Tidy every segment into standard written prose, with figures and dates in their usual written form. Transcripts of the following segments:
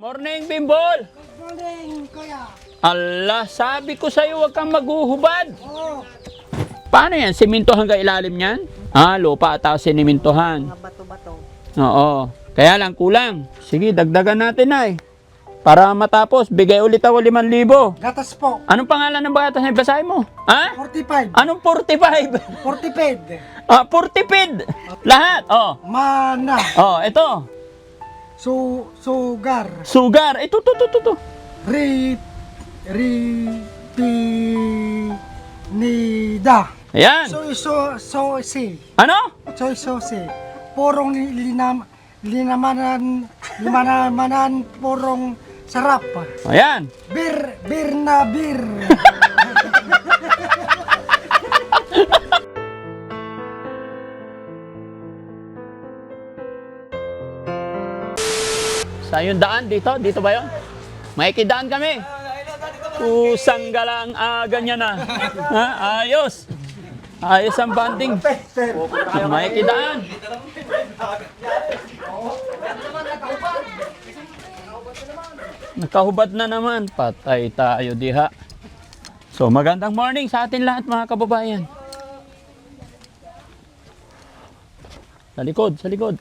Morning, Bimbol! Good morning, kuya. Allah, sabi ko sa'yo, huwag kang maghuhubad. Oo. Paano yan? Siminto hanggang ilalim niyan? Ah, lupa at sinimintohan. Mga bato-bato. Oo. Kaya lang, kulang. Sige, dagdagan natin ay. Para matapos, bigay ulit ako 5,000. Gatas po. Anong pangalan ng gatas na basahin mo? Ha? 45. Anong 45? 45. Ah, 40 Lahat. Oh. Mana. Oh, ito. Sugar. Sugar. Ito, to. Nida. Ayan. Si. Ano? Si. Purong linamanan, purong sarap. Ayan. Bir na bir. Sa yung daan dito? Dito ba yun? May kidaan kami. Kusang galang ganyan na. Ha? Ayos. Ayos ang banding. May kidaan. Nakahubad na naman. Patay tayo diha. So magandang morning sa atin lahat mga kababayan. Sa likod, sa likod.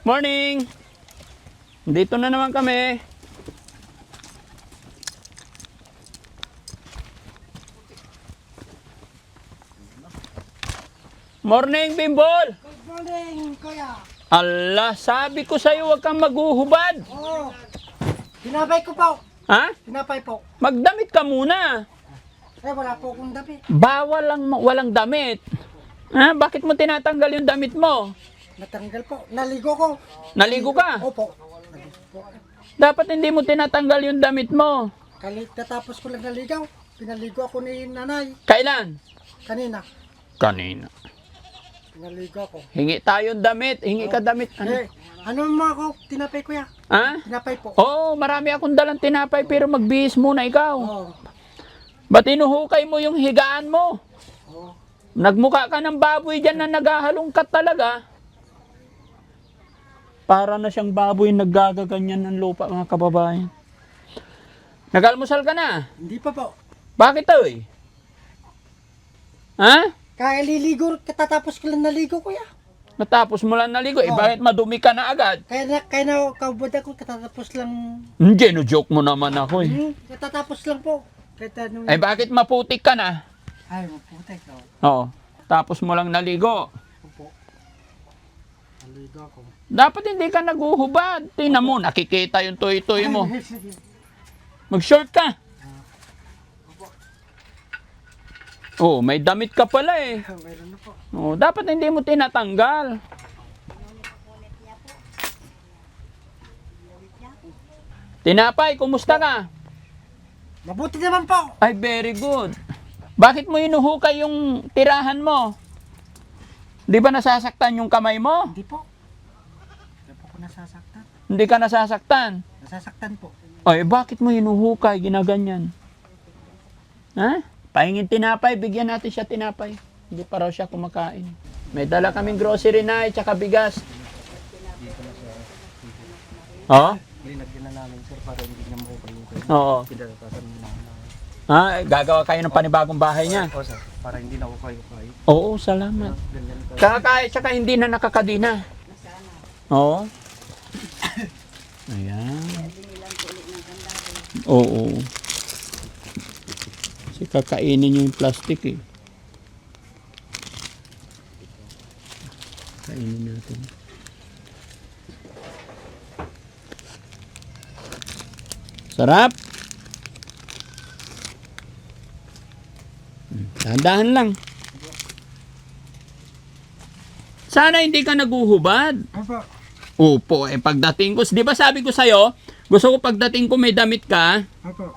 Morning! Dito na naman kami. Morning, Bimbol! Good morning, kuya. Allah, sabi ko sa'yo, huwag kang maghuhubad. Oo. Tinapay ko po. Ha? Tinapay po. Magdamit ka muna. Wala po akong damit. Bawal lang walang damit. Ha? Bakit mo tinatanggal yung damit mo? Natanggal po. Naligo ko. Naligo ka? Opo. Dapat hindi mo tinatanggal yung damit mo. Tatapos ko lang naligaw. Pinaligo ako ni nanay. Kailan? Kanina. Kanina. Pinaligo ako. Hingi tayong damit. Hingi ka damit. Ano mo ako? Tinapay ko ya. Ha? Tinapay po. Oo, marami akong dalang tinapay pero magbihis muna ikaw. Oo. Ba't inuhukay mo yung higaan mo? Oo. Nagmukha ka ng baboy dyan na naghahalongkat talaga. Para na siyang baboy naggagaganyan ng lupa mga kababayan. Nag-almusal ka na? Hindi pa po. Bakit to eh? Ha? Kaya liligo, katatapos ko lang naligo kuya. Natapos mo lang naligo. Eh Oo. bakit madumi ka na agad? Kaya na kaubod ako, katatapos lang. Hindi, no joke mo naman ako eh. Katatapos lang po. Kahit anong... Eh bakit maputik ka na? Ay, maputek ako. Oo. Tapos mo lang naligo. Opo. Naligo ako. Dapat hindi ka naguhubad. Tingnan mo, nakikita yung toy-toy mo. Mag-short ka. Oh, may damit ka pala eh. Mayroon na po. Oh, dapat hindi mo tinatanggal. Tinapay, kumusta ka? Mabuti naman po. Ay, very good. Bakit mo hinuhukay yung tirahan mo? Di ba nasasaktan yung kamay mo? Hindi po. Hindi po ako nasasaktan. Hindi ka nasasaktan. Nasasaktan po. Ay, bakit mo hinuhukay, ginaganyan? Ha? Pahingin tinapay, bigyan natin siya tinapay. Hindi pa raw siya kumakain. May dala kaming grocery na tsaka bigas. Oo? Linagyan na namin sir para hindi niya makukalimutan. Oo. Pinatatasan mo na. Ha? Gagawa kayo ng panibagong bahay niya? O sir, para hindi na ako kayo. Oo, salamat. Ganyan ka. Kakaya, tsaka hindi na nakakadina. Oo. Ayan. Oo. Kasi kakainin nyo yung plastic eh. Kainin natin. Sarap. Dahan-dahan lang. Sana hindi ka naguhubad. Opo. Opo, eh pagdating ko, di ba sabi ko sa'yo, gusto ko pagdating ko may damit ka, Opo.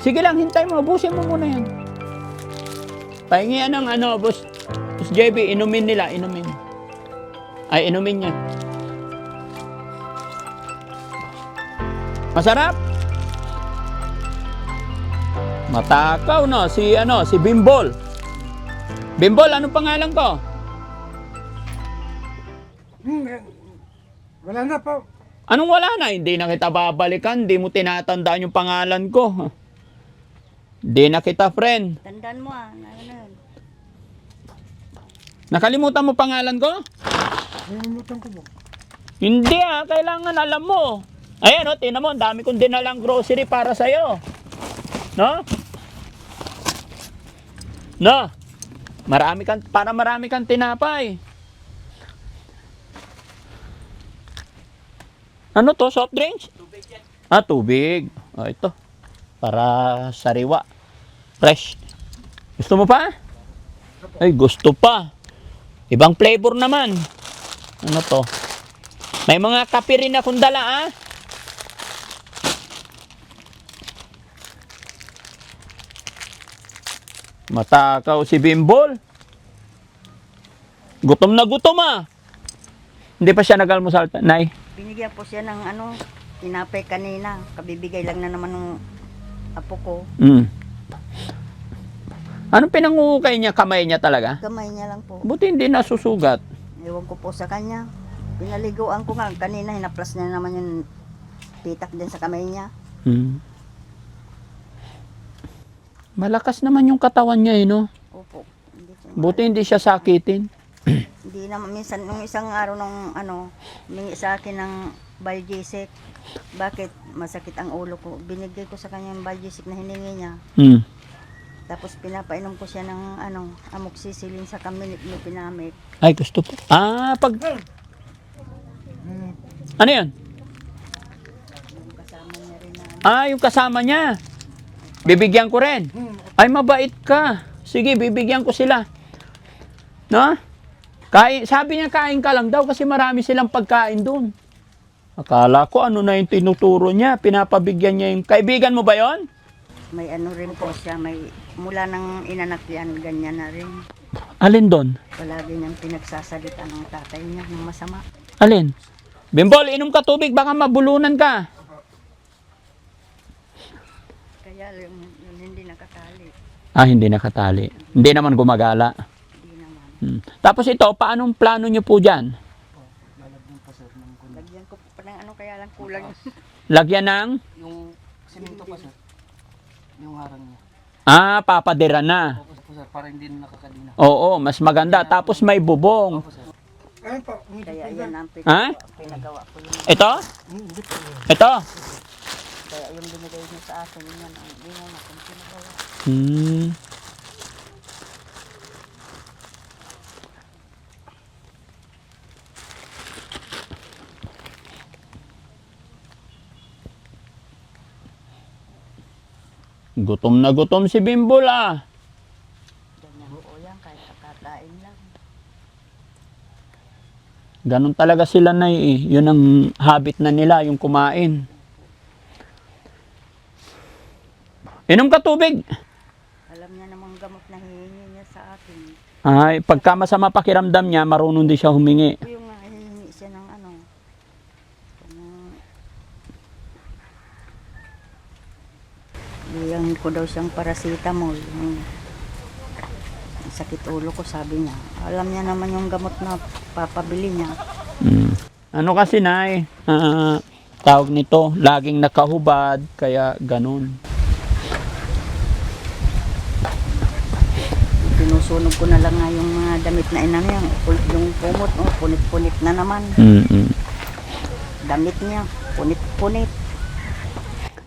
Sige lang, hintay mo. Ubusin mo muna yan. Pahingi yan ng ano, Boss JB, inumin nila, inumin. Ay, inumin niya. Masarap. Matakaw, no? Si Bimbol. Bimbol, anong pangalan ko? Wala na po. Anong wala na? Hindi na kita babalikan. Hindi mo tinatandaan yung pangalan ko. Hindi na kita, friend. Tandaan mo ano yun. Nakalimutan mo pangalan ko? Nalimutan ko po. Hindi kailangan alam mo. Ayan tingnan mo, ang dami kong dinalang grocery para sa'yo. No? No? Marami kang tinapay. Ano to, soft drinks? Tubig yan. Tubig. Ito. Para sariwa. Fresh. Gusto mo pa? Ay, gusto pa. Ibang flavor naman. Ano to? May mga kape rin akong dala, Matakaw si Bimbol. Gutom na gutom, Hindi pa siya nag-almusal, Nay. Binigyan po siya ng tinapay kanina. Kabibigay lang na naman ng apo ko. Anong pinangukay niya? Kamay niya talaga? Kamay niya lang po. Buti hindi nasusugat. Ewan ko po sa kanya. Pinaliguan ko nga. Kanina hinaplas niya naman yung pitak din sa kamay niya. Malakas naman yung katawan niya, no? Opo. Hindi siya, Buti hindi siya sakitin. hindi naman. Minsan, nung isang araw nung humingi sa akin ng Balgesic. Bakit masakit ang ulo ko? Binigay ko sa kanya yung Balgesic na hiningi niya. Tapos pinapainom ko siya ng amoxicillin sa kamilit ni pinamit. Ay, gusto po. Ano yan? Yung kasama niya rin na Yung kasama niya. Bibigyan ko rin. Ay, mabait ka. Sige, bibigyan ko sila. No? Sabi niya, kain ka lang daw kasi marami silang pagkain doon. Akala ko ano na yung tinuturo niya. Pinapabigyan niya yung... Kaibigan mo ba yon? may rin po siya. Mula nang inanak yan, ganyan na rin. Alin doon? Palagi niyang pinagsasalita ng tatay niya ng masama. Alin? Bimbol, inom ka tubig. Baka mabulunan ka. Kaya yung hindi nakatali. Hindi nakatali. Hindi naman gumagala. Hindi naman. Tapos ito, paanong plano niyo po dyan? Lagyan ko pa ng kaya lang kulang. Lagyan ng? Yung simento pa, sir. Yung harang niya. Papadira na. Opo, sir, para hindi na nakakadina. Oo, mas maganda. Tapos may bubong. Opo, sir. Ayun po. Kaya yan ang pinagawa ko yun. Ito? Ito? Kaya yung binigay niya sa akin, yan ang hindi mo na kung pinagawa. Gutom na gutom si Bimbol, Ganyan po yan, kahit kakakain lang. Ganon talaga sila, Nay. Yun ang habit na nila, yung kumain. Inom ka tubig. Alam niya namang gamot na hihingi niya sa akin. Ay, pagka masama pakiramdam niya, marunong din siya humingi. Yung hihingi siya ng Bigyan ko daw siyang paracetamol. Yung sakit ulo ko, sabi niya. Alam niya naman yung gamot na papabili niya. Ano kasi, Nay, tawag nito, laging nakahubad, kaya ganun. Sinusunog ko na lang nga yung mga damit na inano yan. Yung kumot, punit-punit na naman. Damit niya, punit-punit.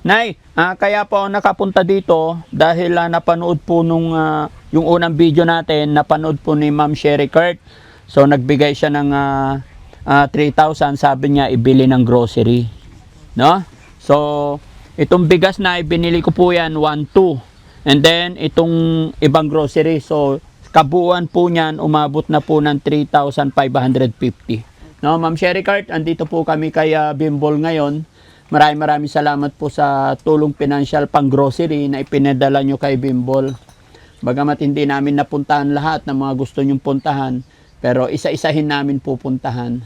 Nay, kaya po ako nakapunta dito dahil napanood po nung yung unang video natin, napanood po ni Ma'am Sherry Kurt. So nagbigay siya ng 3,000, sabi niya ibili ng grocery. No? So itong bigas na ibinili ko po yan 1,200. And then itong ibang grocery, so kabuuan po niyan umabot na po ng 3,550. No, Ma'am Sherry Kurt, andito po kami kay Bimbol ngayon. maraming salamat po sa tulong pinansyal pang grocery na ipinadala nyo kay Bimbol. Bagamat hindi namin napuntahan lahat ng mga gusto nyong puntahan, pero isa-isahin namin pupuntahan.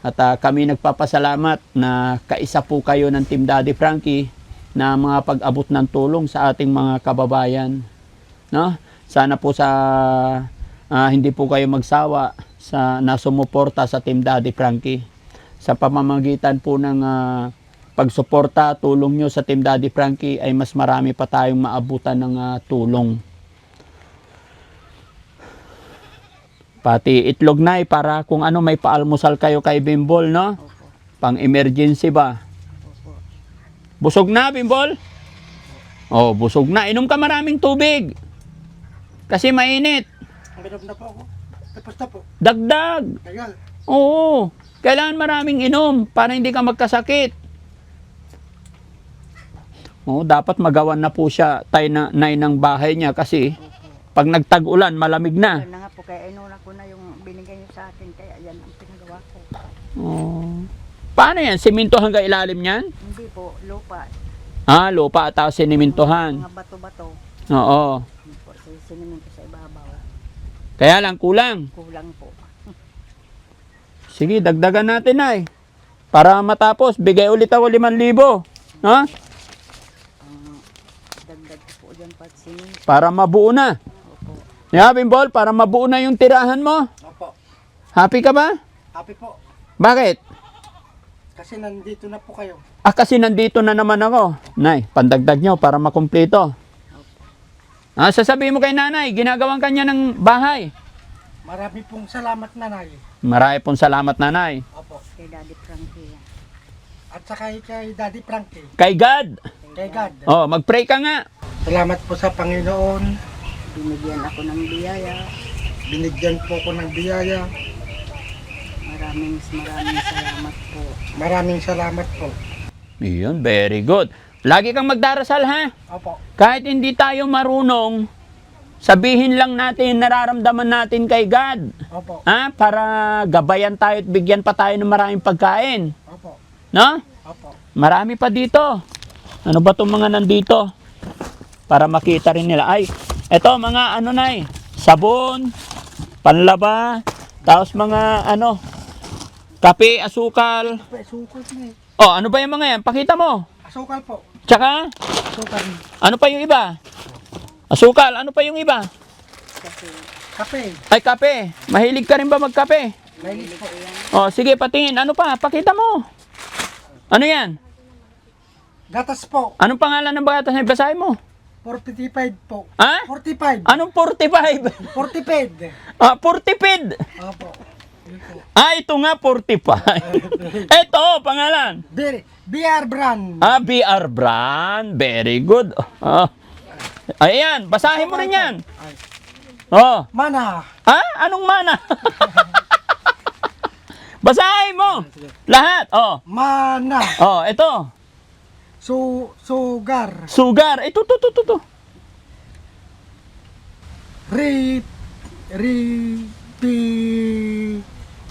At kami nagpapasalamat na kaisa po kayo ng Team Daddy Frankie na mga pag-abot ng tulong sa ating mga kababayan. No? Sana po sa hindi po kayo magsawa sa nasumuporta sa Team Daddy Frankie. Sa pamamagitan po ng pagsuporta, tulong nyo sa Team Daddy Frankie ay mas marami pa tayong maabutan ng tulong. Pati itlog na para kung ano may paalmusal kayo kay Bimbol, no? Opo. Pang emergency ba? Opo. Busog na, Bimbol? Oh, busog na. Inom ka maraming tubig. Kasi mainit. Minom na po ako. Tapos na po. Dagdag. Tagal. Oo. Kailangan maraming inom para hindi ka magkasakit. Oo, dapat magawan na po siya tayo na ng bahay niya kasi pag nagtag-ulan, malamig na. Yan na nga po, kaya inuna ko na yung binigay niyo sa akin, kaya yan ang pinagawa ko. Oo. Paano yan? Siminto hanggang ilalim niyan? Hindi po, lupa. Lupa at sinimintohan. Mga bato-bato. Oo. Hindi po, siniminto sa ibabaw. Kaya lang, kulang. Kulang po. Sige, dagdagan natin ay. Para matapos, bigay ulit ako 5,000. Ha? Ang dagdag ko po dyan pa siminto. Para mabuo na. Opo. Yeah, Bimbol, para mabuo na yung tirahan mo. Opo. Happy ka ba? Happy po. Bakit? Kasi nandito na po kayo. Kasi nandito na naman ako. Nay, pandagdag nyo para makumpleto. Sasabihin mo kay nanay, ginagawan kanya ng bahay. Marami pong salamat, nanay. Marami pong salamat, nanay. Opo. Kay Daddy Frankie. At saka kay Daddy Frankie. Kay God. Kay God. Oh, mag-pray ka nga. Salamat po sa Panginoon. Binigyan ako ng biyaya. Binigyan po ako ng biyaya. Maraming salamat po. Maraming salamat po. Iyon, very good. Lagi kang magdarasal, ha? Opo. Kahit hindi tayo marunong, sabihin lang natin nararamdaman natin kay God. Opo. Para gabayan tayo at bigyan pa tayo ng maraming pagkain. Opo. No? Opo. Marami pa dito. Ano ba itong mga nandito? Para makita rin nila. Ay, eto mga sabon, panlaba, tapos mga kape, asukal. Asukal po eh. Oh, ano ba yung mga yan? Pakita mo. Asukal po. Tsaka, Asukal. ano pa yung iba? Asukal, ano pa yung iba? Kasi Kape. Ay, kape. Mahilig ka rin ba magkape? Mahilig po. Oh, sige, patingin. Ano pa? Pakita mo. Ano yan? Gatas po. Anong pangalan ng batas na basahin mo? 45 po. Ha? 45. Anong 45? 45. 40 Opo. Yun po. Ito nga 45. Ito, pangalan. BR brand. BR brand. Very good. Ayan, basahin mo rin yan. Ay. Oh. Mana. Anong mana? Basahin mo. Lahat. Oh. Mana. Oh, ito. Sugar. Sugar. Ito.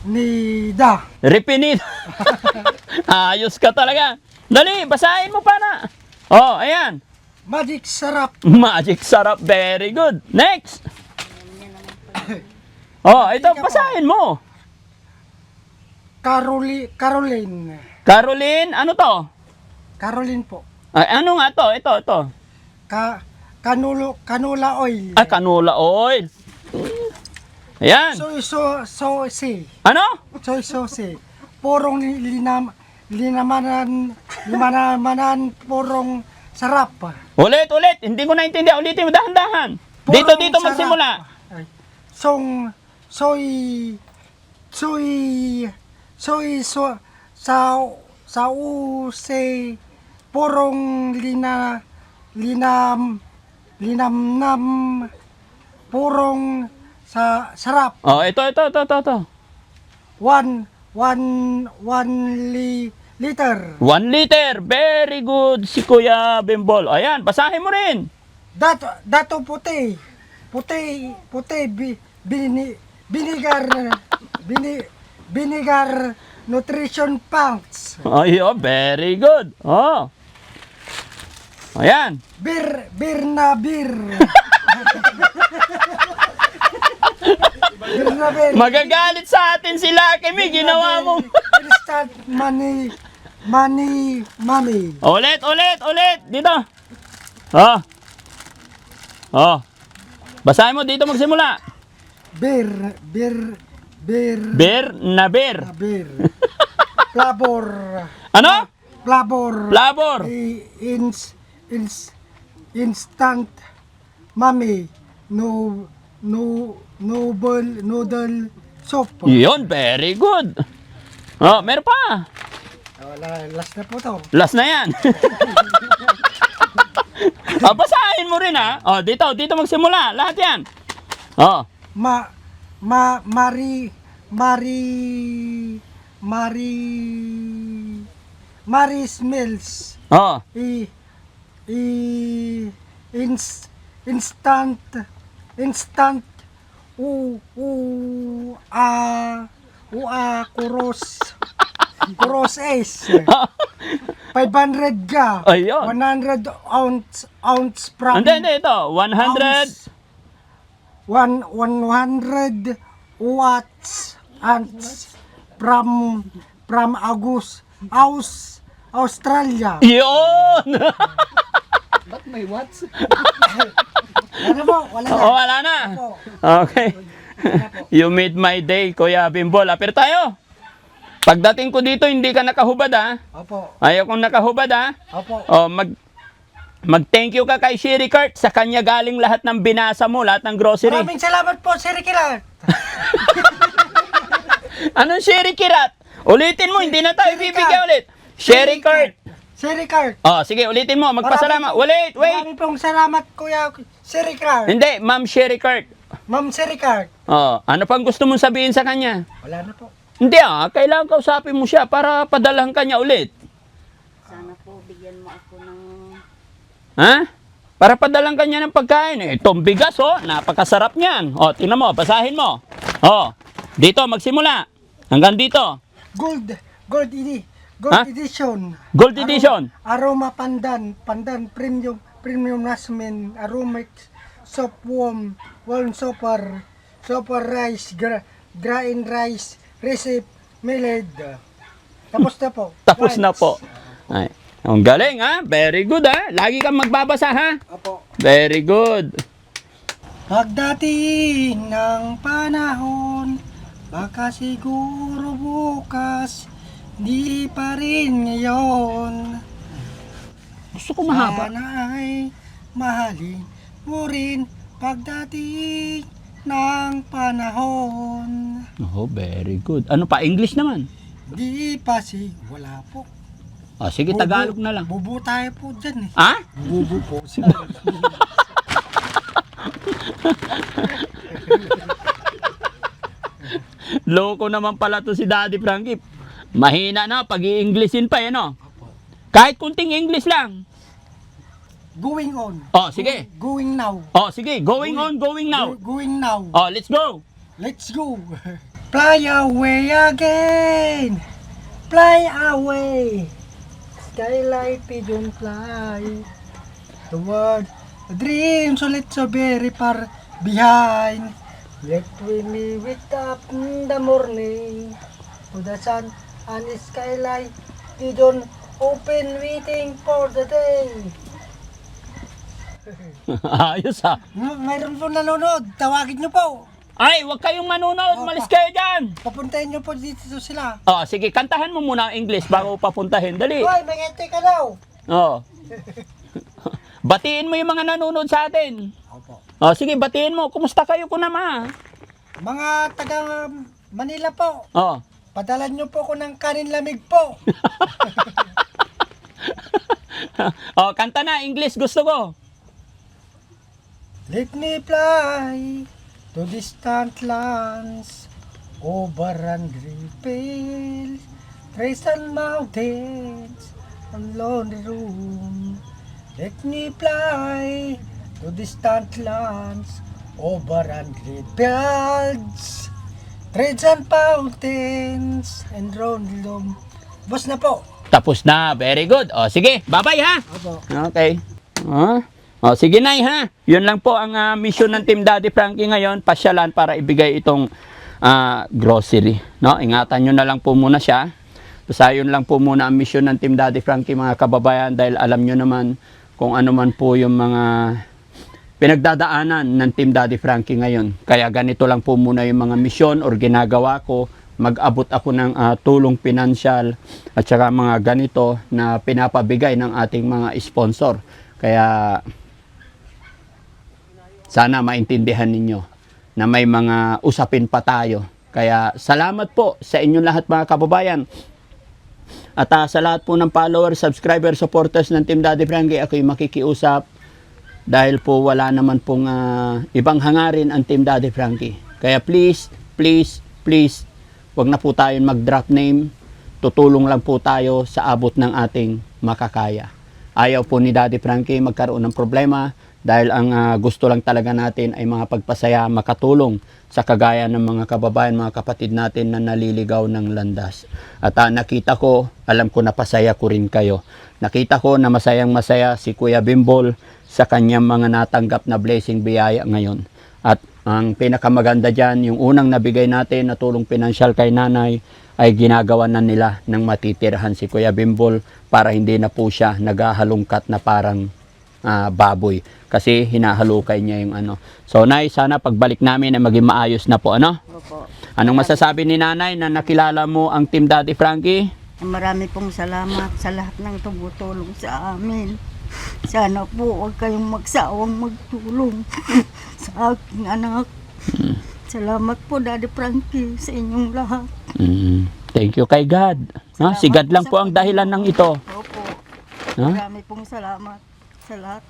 Nida. Repinit. Ayos ka talaga. Dali, basahin mo para. Oh, ayan. Magic sarap. Magic sarap. Very good. Next. Oh, ito, basahin mo. Caroline. Caroline, ano to? Caroline po. Ano nga to? Ito. Canola oil. Canola oil. Ayan. Soy sauce. Ano? Soy sauce. Purong linamanan purong sarap. Ulit. Hindi ko naintindihan. Ulitin mo, dahan-dahan. Purong Dito sarap. magsimula. Ay. Soy sauce purong linamnam purong sarap. Oh, ito. 1 liter. 1 liter. Very good si Kuya Bimbol. Ayan, basahin mo rin. Dato puti binigar nutrition facts. Ayo, very good. Oh. Ayan. Bir na bir. Bir na bir. Magagalit sa atin si Lucky Me. Ginawa mo. Instant money. Money. Ulit. Dito. Oh. Oh. Basahin mo. Dito magsimula. Bir Bir na bir. na bir. Flavor. Ano? Flavor. Instant mami noodle soup. Yun, very good. Oh, meron pa. Wala, last na po to. Last na yan. Basahin mo rin ha. Oh, dito magsimula. Lahat yan. Oh. Mari smells. Oh. Instant kuros ace 500 ga Ayun. 100 ounce from Hindi, ito. 100. 100 watts ants from Australia. Yun! Ba't may watts? Ano po? Wala na. Oh, wala na. Okay. You made my day, Kuya Bimbol. Pero tayo. Pagdating ko dito, hindi ka nakahubad ha. Opo. Ayaw kong nakahubad ha. Opo. Oh, mag-thank you ka kay Sherry Kurt. Sa kanya galing lahat ng binasa mo, lahat ng grocery. Maraming salamat po, Sir Kirat. Anong Sherry Kirat? Ulitin mo, hindi na tayo Sherry bibigyan Kurt. ulit. Sherry Kurt. Sir Kirat. Oh, sige, ulitin mo. Magpasalamat. Wait. Maraming pong salamat, Kuya Sir Kirat. Hindi, Ma'am Sherry Kurt. Ma'am Sir Kirat. Oh, ano pang gusto mong sabihin sa kanya? Wala na po. Hindi kailangan kausapin mo siya para padalhan ka niya ulit. Sana po bigyan mo ako ng Ha? Para padalhan ka niya ng pagkain. Itong bigas, napakasarap niyan. Tingnan mo, basahin mo. Dito, magsimula. Hanggang dito. Gold Ha? edition. Gold edition. Aroma pandan premium jasmine, aromatic soap warm super rice, grind rice, recipe millet. Tapos na po. Tapos na po. Ay, ang galing ha. Very good ha. Lagi kang magbabasa ha. Apo. Very good. Pagdating ng panahon, baka siguro bukas, di pa rin ngayon. Gusto ko mahaba. Sana ay mahalin mo rin pagdating ng panahon. Oh, very good. Ano pa? English naman. Di pa wala po. Sige, Tagalog na lang. Bubu tayo po dyan eh. Ha? Bubu po. Loko naman pala to si Daddy Frankie. Mahina na, pag-i-Englishin pa no? Kahit kunting English lang. Going on. Sige. Going now. Sige. Going on, going now. Going now. Let's go. Let's go. Fly away again. Fly away. Skylight pigeon fly. The world, a dream so let's so very far behind. Let me wake up in the morning to the sun and the skylight pigeon open waiting for the day. Ayos ha. Mayroon po nanonood. Tawagin nyo po. Ay, huwag kayong manonood. Malis kayo dyan. Papuntahin nyo po dito sila. Sige, kantahan mo muna ang English bago papuntahin. Dali. Hoy, may ente ka daw. Batiin mo yung mga nanonood sa atin. Opo. Sige, batiin mo. Kumusta kayo kunama? Mga taga Manila po. Padalan nyo po ako ng kanin lamig po. Kanta na. English gusto ko. Let me fly to distant lands, over hungry fields, trees and mountains, and lonely room. Let me fly to distant lands, over hungry fields, Trees and fountains and rondom. Boss na po. Tapos na. Very good. O, sige. Bye-bye, ha? Opo. Okay. O, sige, Nay, ha? Yun lang po ang mission ng Team Daddy Frankie ngayon. Pasyalan para ibigay itong grocery. No? Ingatan nyo na lang po muna siya. Basta yun lang po muna ang mission ng Team Daddy Frankie, mga kababayan, dahil alam nyo naman kung ano man po yung mga pinagdadaanan ng Team Daddy Frankie ngayon. Kaya ganito lang po muna yung mga mission or ginagawa ko. Mag-abot ako ng tulong pinansyal at saka mga ganito na pinapabigay ng ating mga sponsor. Kaya sana maintindihan ninyo na may mga usapin pa tayo. Kaya salamat po sa inyong lahat, mga kababayan. At sa lahat po ng followers, subscribers, supporters ng Team Daddy Frankie, ako'y makikiusap dahil po wala naman pong ibang hangarin ang Team Daddy Frankie. Kaya please, please, please, wag na po tayong mag-drop name. Tutulong lang po tayo sa abot ng ating makakaya. Ayaw po ni Daddy Frankie magkaroon ng problema dahil ang gusto lang talaga natin ay mga pagpasaya, makatulong sa kagaya ng mga kababayan, mga kapatid natin na naliligaw ng landas. At nakita ko, alam ko napasaya ko rin kayo. Nakita ko na masayang masaya si Kuya Bimbol sa kanyang mga natanggap na blessing biyaya ngayon. At ang pinakamaganda dyan, yung unang nabigay natin na tulong pinansyal kay nanay, ay ginagawa na nila ng matitirahan si Kuya Bimbol para hindi na po siya naghahalungkat na parang baboy. Kasi hinahalukay niya yung ano. So, Nay, sana pagbalik namin ay maging maayos na po, ano? Opo. Anong masasabi ni Nanay na nakilala mo ang Team Daddy Frankie? Marami pong salamat sa lahat ng tumutulong sa amin. Sana po huwag kayong magsawang magtulong sa aking anak. Salamat po, Daddy Frankie, sa inyong lahat. Thank you kay God. Ha? Si God lang po ang dahilan ng ito. Opo. Ha? Marami pong salamat sa lahat.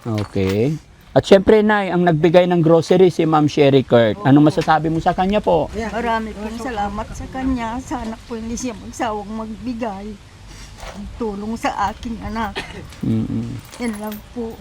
Okay. At syempre, Nay, ang nagbigay ng grocery si Ma'am Sherry Kurt. Anong masasabi mo sa kanya po? Marami pong salamat sa kanya. Sana po hindi siya magsawang magbigay ng tulong sa aking anak. Yan lang po.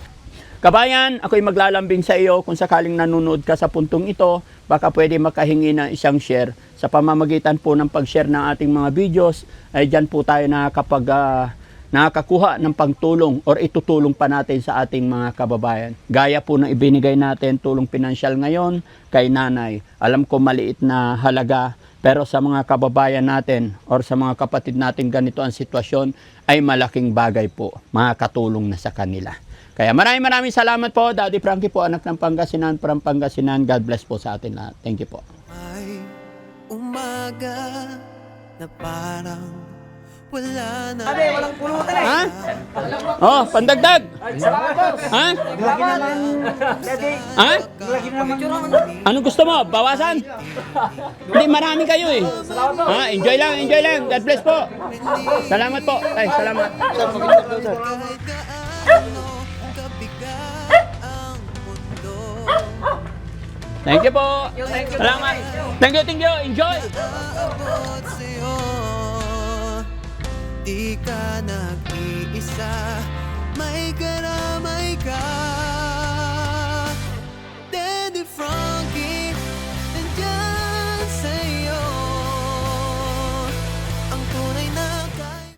Kabayan, ako'y maglalambing sa iyo kung sakaling nanonood ka sa puntong ito, baka pwede makahingi ng isang share. Sa pamamagitan po ng pag-share ng ating mga videos, ay dyan po tayo nakakakuha ng pagtulong or itutulong pa natin sa ating mga kababayan. Gaya po ng ibinigay natin tulong pinansyal ngayon kay nanay. Alam ko maliit na halaga, pero sa mga kababayan natin or sa mga kapatid natin ganito ang sitwasyon ay malaking bagay po, makakatulong na sa kanila. Kaya maraming salamat po, Daddy Frankie po, anak ng Pangasinan, from Pangasinan. God bless po sa atin lahat. Thank you po. May umaga na parang wala na. Walang pulutan eh. Ha? Oh, pandagdag. Ha? Ha? Anong gusto mo? Bawasan? Hindi, marami kayo eh. Ha? Enjoy lang, enjoy lang. God bless po. Salamat po. Ay, salamat. Thank you po. Salamat. Thank you. Enjoy. Aabot sa'yo, di ka nag-iisa. May karamay